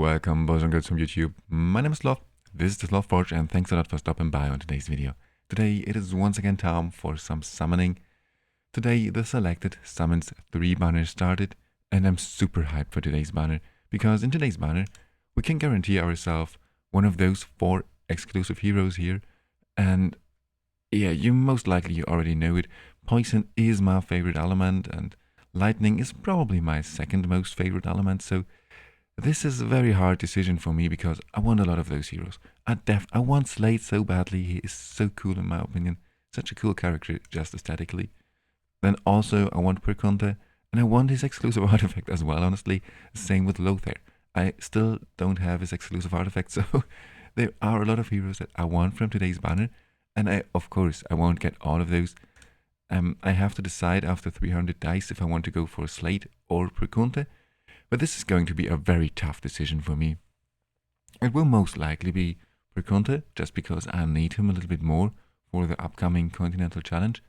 Welcome, boys and girls from YouTube. My name is Sloth. This is the Sloth Forge, and thanks a lot for stopping by on today's video. Today it is once again time for some summoning. Today the selected Summons 3 banner started, and I'm super hyped for today's banner, because in today's banner we can guarantee ourselves one of those 4 exclusive heroes here. And yeah, you most likely already know it. Poison is my favorite element, and lightning is probably my second most favorite element, so this is a very hard decision for me because I want a lot of those heroes. I want Slade so badly. He is so cool in my opinion. Such a cool character just aesthetically. Then also I want Perconte, and I want his exclusive artifact as well, honestly. Same with Lothar. I still don't have his exclusive artifact, so there are a lot of heroes that I want from today's banner. And of course, I won't get all of those. I have to decide after 300 dice if I want to go for Slade or Perconte. But this is going to be a very tough decision for me. It will most likely be Perconte, just because I need him a little bit more for the upcoming Continental Challenge.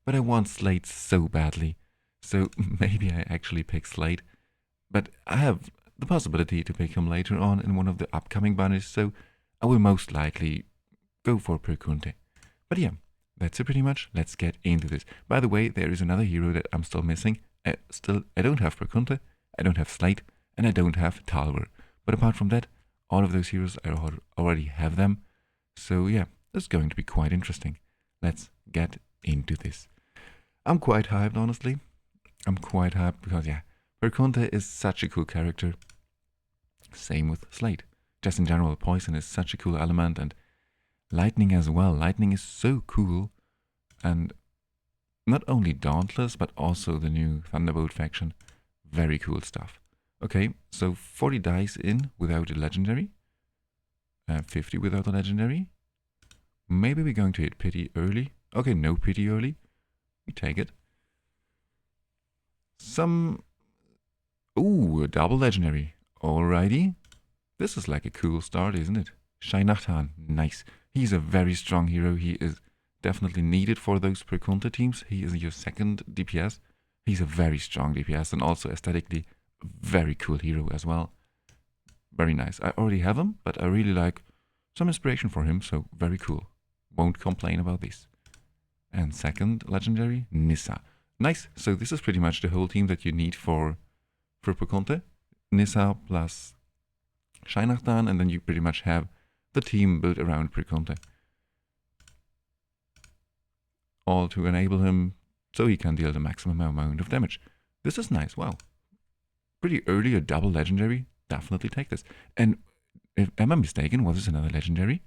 But I want Slade so badly, so maybe I actually pick Slade. But I have the possibility to pick him later on in one of the upcoming banners, so I will most likely go for Perconte. But yeah, that's it pretty much. Let's get into this. By the way, there is another hero that I'm still missing. I don't have Perconte, I don't have Slade, and I don't have Talwar. But apart from that, all of those heroes, I already have them. So yeah, that's going to be quite interesting. Let's get into this. I'm quite hyped, honestly. I'm quite hyped because, yeah, Perconte is such a cool character. Same with Slade. Just in general, Poison is such a cool element, and Lightning as well. Lightning is so cool, and not only Dauntless, but also the new Thunderbolt faction. Very cool stuff. Okay, so 40 dice in without a legendary. 50 without a legendary. Maybe we're going to hit pity early. Okay, no pity early. We take it. Ooh, a double legendary. Alrighty. This is like a cool start, isn't it? Shainachtan, nice. He's a very strong hero. He is definitely needed for those Perconte teams. He is your second DPS. He's a very strong DPS and also aesthetically very cool hero as well. Very nice. I already have him, but I really like some inspiration for him, so very cool. Won't complain about this. And second legendary, Nissa. Nice. So this is pretty much the whole team that you need for Perconte. Nissa plus Shainachtan, and then you pretty much have the team built around Perconte. All to enable him so he can deal the maximum amount of damage. This is nice, wow. Pretty early, a double legendary. Definitely take this. And am I mistaken? Was this another legendary?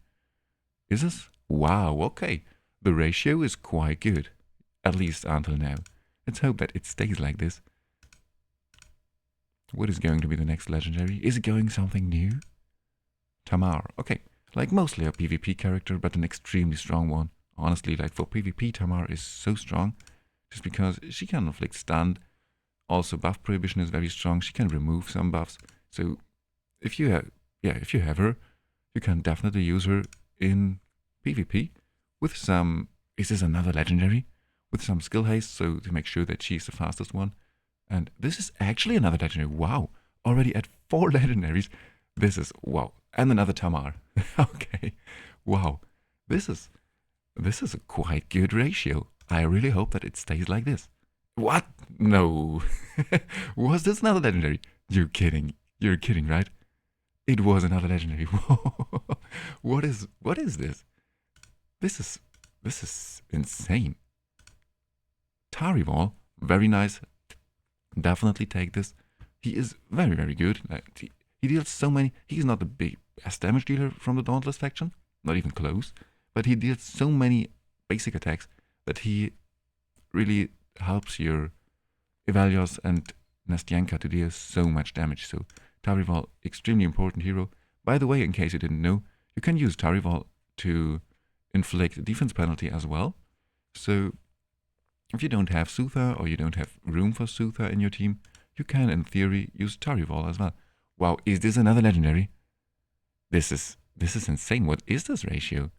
Is this? Wow, okay. The ratio is quite good. At least until now. Let's hope that it stays like this. What is going to be the next legendary? Is it going something new? Tamar, okay. Like mostly a PvP character, but an extremely strong one. Honestly, like for PvP, Tamar is so strong. Just because she can inflict stun. Also, buff prohibition is very strong. She can remove some buffs. So, if you have her, you can definitely use her in PvP with some. Is this another legendary? With some skill haste, so to make sure that she's the fastest one. And this is actually another legendary. Wow! Already at 4 legendaries. This is wow. And another Tamar. Okay. Wow. This is a quite good ratio. I really hope that it stays like this. What? No. Was this another legendary? You're kidding. You're kidding, right? It was another legendary. What is this? This is insane. Tarival, very nice. Definitely take this. He is very, very good. Like, he deals so many. He's not the best damage dealer from the Dauntless faction. Not even close. But he deals so many basic attacks that he really helps your Ivalios and Nastyanka to deal so much damage. So Tarival, extremely important hero. By the way, in case you didn't know, you can use Tarival to inflict a defense penalty as well. So if you don't have Sutha or you don't have room for Sutha in your team, you can in theory use Tarival as well. Wow, is this another legendary? This is insane. What is this ratio?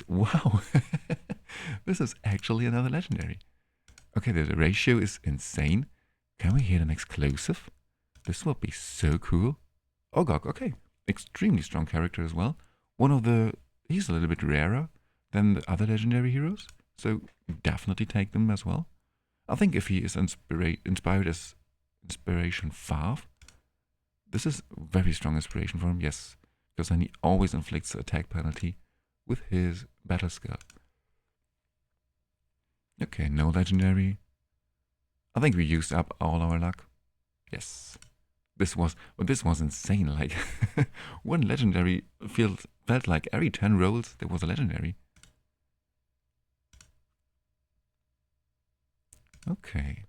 Wow. This is actually another legendary. Okay, the ratio is insane. Can we hit an exclusive? This will be so cool. Ogok, okay. Extremely strong character as well. He's a little bit rarer than the other legendary heroes, so definitely take them as well. I think if he is inspired as Inspiration 5, this is very strong inspiration for him, yes. Because then he always inflicts attack penalty with his battle skill. Okay, no legendary. I think we used up all our luck. Yes. This was insane. Like, one legendary felt like every 10 rolls there was a legendary. Okay.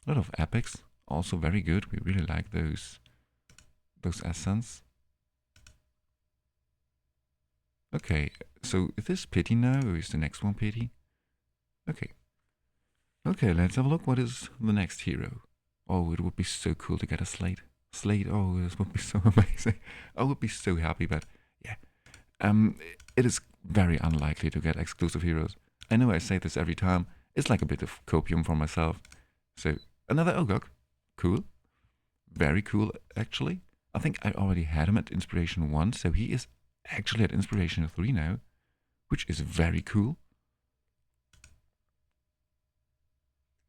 A lot of epics, also very good. We really like those essence. Okay, so is this pity now, or is the next one pity? Okay. Okay, let's have a look. What is the next hero? Oh, it would be so cool to get a Slate. Slate, oh, this would be so amazing. I would be so happy, but yeah. It is very unlikely to get exclusive heroes. I know I say this every time. It's like a bit of copium for myself. So, another Ogok. Cool. Very cool, actually. I think I already had him at Inspiration 1, so he is actually at Inspiration 3 now, which is very cool.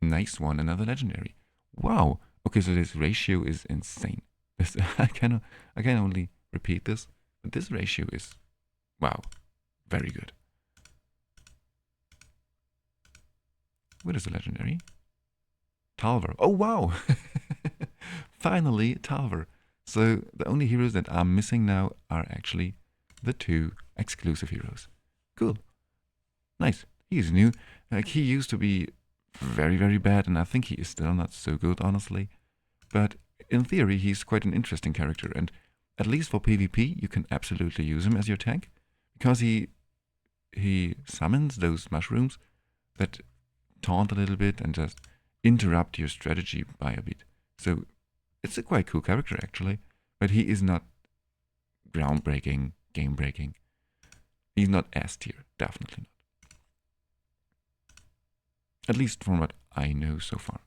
Nice one, another legendary. Wow. Okay, so this ratio is insane. I can only repeat this, but this ratio is, wow, very good. What is the legendary? Talver. Oh, wow. Finally, Talver. So the only heroes that are missing now are actually the 2 exclusive heroes. Cool. Nice. He's new. Like, he used to be very, very bad, and I think he is still not so good, honestly. But in theory, he's quite an interesting character, and at least for PvP, you can absolutely use him as your tank, because he summons those mushrooms that taunt a little bit and just interrupt your strategy by a bit. So it's a quite cool character, actually, but he is not groundbreaking, game-breaking. He's not S tier, definitely not. At least from what I know so far.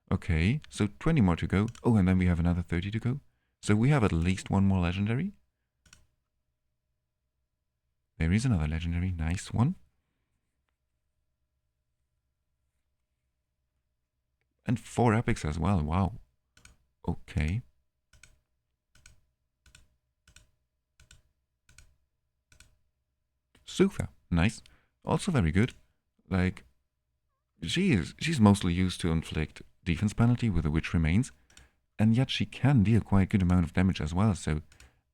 Okay, so 20 more to go. Oh, and then we have another 30 to go. So we have at least one more legendary. There is another legendary. Nice one. And 4 epics as well. Wow. Okay. Sutha. Nice. Also very good. Like, she's mostly used to inflict defense penalty with the Witch Remains, and yet she can deal quite a good amount of damage as well, so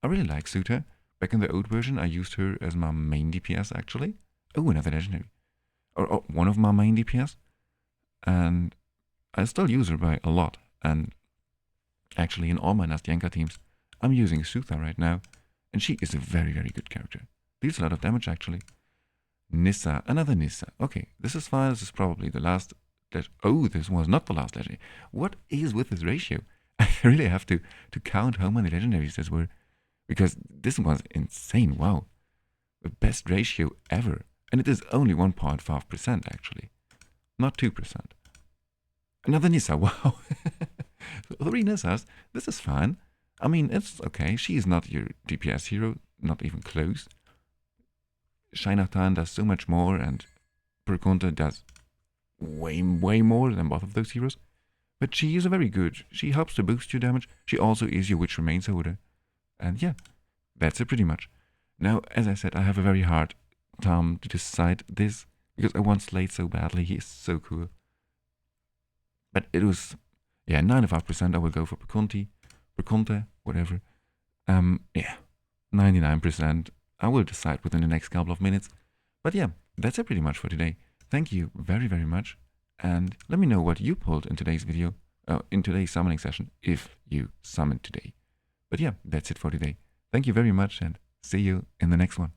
I really like Sutha. Back in the old version, I used her as my main DPS, actually. Oh, another legendary. Or one of my main DPS. And I still use her by a lot, and actually in all my Nastyanka teams, I'm using Sutha right now, and she is a very, very good character. Deals a lot of damage, actually. Nissa, another Nissa. Okay, this is fine. This is probably the last. Oh, this was not the last legendary. What is with this ratio? I really have to count how many legendaries this were, because this was insane. Wow, the best ratio ever, and it is only 1.5% actually, not 2%. Another Nissa. Wow, 3 Nissas. This is fine. I mean, it's okay. She is not your DPS hero, not even close. Shainatan does so much more, and Perkunta does way more than both of those heroes. But she is a very good. She helps to boost your damage. She also is your Witch Remains holder. And yeah, that's it pretty much. Now, as I said, I have a very hard time to decide this, because I want Slate so badly. He is so cool. But it was, yeah, 95% I will go for Perkunta, whatever. Yeah, 99%. I will decide within the next couple of minutes. But yeah, that's it pretty much for today. Thank you very, very much. And let me know what you pulled in today's video, in today's summoning session, if you summoned today. But yeah, that's it for today. Thank you very much, and see you in the next one.